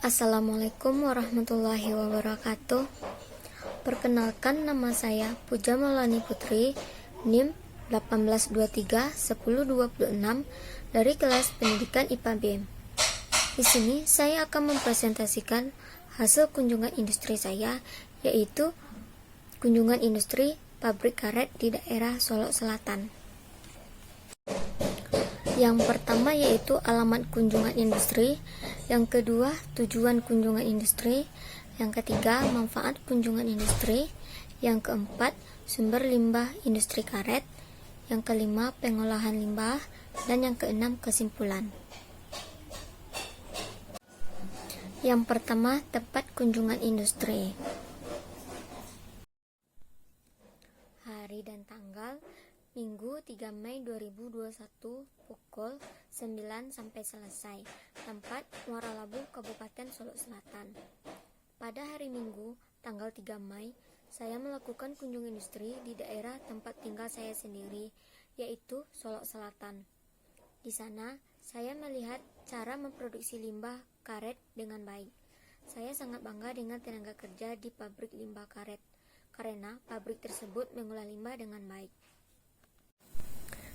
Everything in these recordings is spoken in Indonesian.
Assalamualaikum warahmatullahi wabarakatuh. Perkenalkan, nama saya Puja Maulani Putri, NIM 18231026 dari kelas pendidikan IPA BM. Di sini saya akan mempresentasikan hasil kunjungan industri saya, yaitu kunjungan industri pabrik karet di daerah Solok Selatan. Yang pertama yaitu alamat kunjungan industri, yang kedua tujuan kunjungan industri, yang ketiga manfaat kunjungan industri, yang keempat sumber limbah industri karet, yang kelima pengolahan limbah, dan yang keenam kesimpulan. Yang pertama, tempat kunjungan industri. Hari dan tanggal Minggu 3 Mei 2021 pukul 9 sampai selesai. Tempat Muara Labu, Kabupaten Solok Selatan. Pada hari Minggu tanggal 3 Mei, saya melakukan kunjungan industri di daerah tempat tinggal saya sendiri, yaitu Solok Selatan. Di sana, saya melihat cara memproduksi limbah karet dengan baik. Saya sangat bangga dengan tenaga kerja di pabrik limbah karet, karena pabrik tersebut mengolah limbah dengan baik.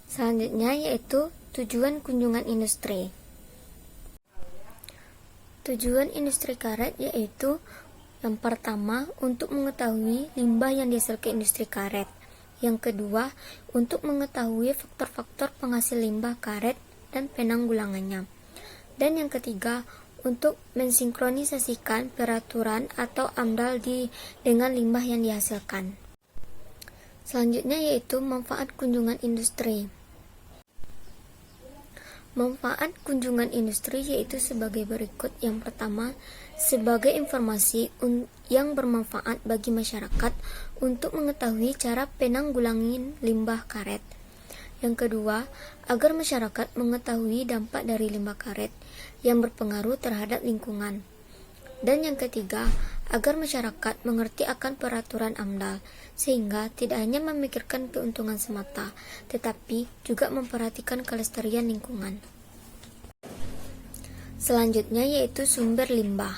Selanjutnya yaitu tujuan kunjungan industri. Tujuan industri karet yaitu yang pertama untuk mengetahui limbah yang dihasilkan industri karet. Yang kedua untuk mengetahui faktor-faktor penghasil limbah karet dan penanggulangannya. Dan yang ketiga untuk mensinkronisasikan peraturan atau AMDAL dengan limbah yang dihasilkan. Selanjutnya yaitu manfaat kunjungan industri. Manfaat kunjungan industri yaitu sebagai berikut. Yang pertama, sebagai informasi yang bermanfaat bagi masyarakat untuk mengetahui cara penanggulangan limbah karet. Yang kedua, agar masyarakat mengetahui dampak dari limbah karet yang berpengaruh terhadap lingkungan. Dan yang ketiga, agar masyarakat mengerti akan peraturan AMDAL, sehingga tidak hanya memikirkan keuntungan semata, tetapi juga memperhatikan kelestarian lingkungan. Selanjutnya yaitu sumber limbah.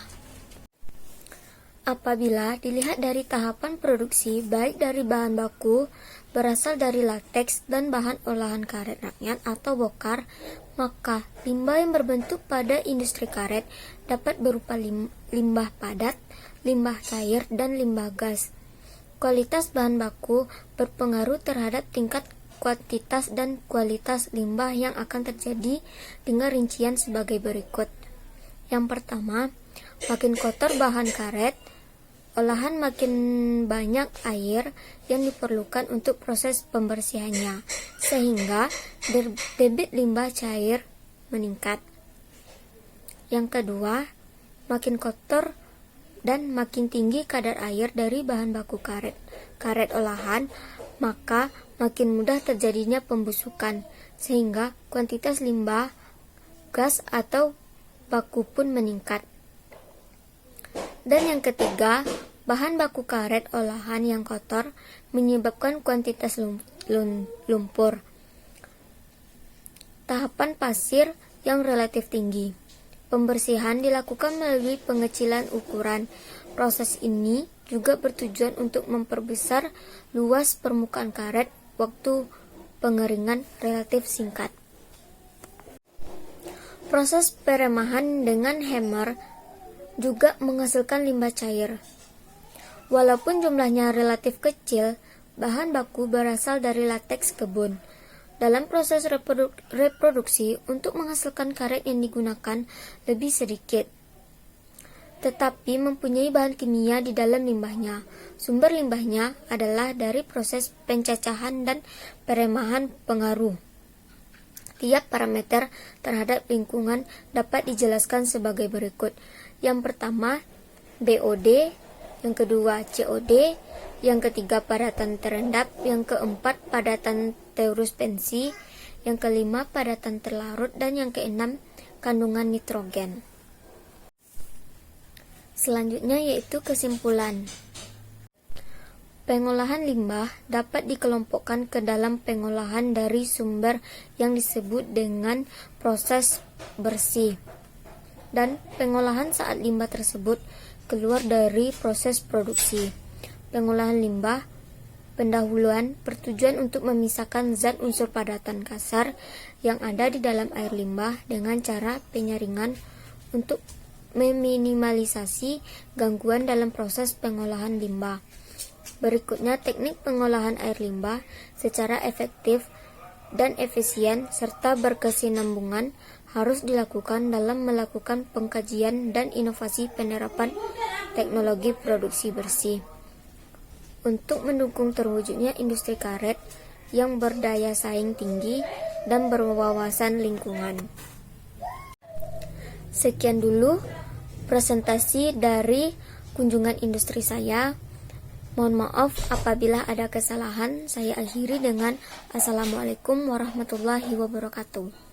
Apabila dilihat dari tahapan produksi, baik dari bahan baku, berasal dari lateks dan bahan olahan karet rakyat atau bokar, maka limbah yang berbentuk pada industri karet dapat berupa limbah padat, limbah cair, dan limbah gas. Kualitas bahan baku berpengaruh terhadap tingkat kuantitas dan kualitas limbah yang akan terjadi dengan rincian sebagai berikut. Yang pertama, makin kotor bahan karet, olahan makin banyak air yang diperlukan untuk proses pembersihannya, sehingga debit limbah cair meningkat. Yang kedua, makin kotor dan makin tinggi kadar air dari bahan baku karet olahan, maka makin mudah terjadinya pembusukan, sehingga kuantitas limbah, gas atau baku pun meningkat. Dan yang ketiga, bahan baku karet olahan yang kotor menyebabkan kuantitas lumpur, tahapan pasir yang relatif tinggi. Pembersihan dilakukan melalui pengecilan ukuran. Proses ini juga bertujuan untuk memperbesar luas permukaan karet waktu pengeringan relatif singkat. Proses peremahan dengan hammer juga menghasilkan limbah cair. Walaupun jumlahnya relatif kecil, bahan baku berasal dari lateks kebun. Dalam proses reproduksi untuk menghasilkan karet yang digunakan lebih sedikit, tetapi mempunyai bahan kimia di dalam limbahnya. Sumber limbahnya adalah dari proses pencacahan dan peremahan pengaruh. Tiap parameter terhadap lingkungan dapat dijelaskan sebagai berikut. Yang pertama, BOD, yang kedua COD, yang ketiga padatan terendap, yang keempat padatan teuruspensi, yang kelima padatan terlarut, dan yang keenam kandungan nitrogen. Selanjutnya yaitu kesimpulan. Pengolahan limbah dapat dikelompokkan ke dalam pengolahan dari sumber yang disebut dengan proses bersih. dan pengolahan saat limbah tersebut keluar dari proses produksi. Pengolahan limbah pendahuluan bertujuan untuk memisahkan zat unsur padatan kasar yang ada di dalam air limbah dengan cara penyaringan untuk meminimalisasi gangguan dalam proses pengolahan limbah. Berikutnya, teknik pengolahan air limbah secara efektif dan efisien serta berkesinambungan harus dilakukan dalam melakukan pengkajian dan inovasi penerapan teknologi produksi bersih untuk mendukung terwujudnya industri karet yang berdaya saing tinggi dan berwawasan lingkungan. Sekian dulu presentasi dari kunjungan industri saya. Mohon maaf apabila ada kesalahan. Saya akhiri dengan Assalamualaikum warahmatullahi wabarakatuh.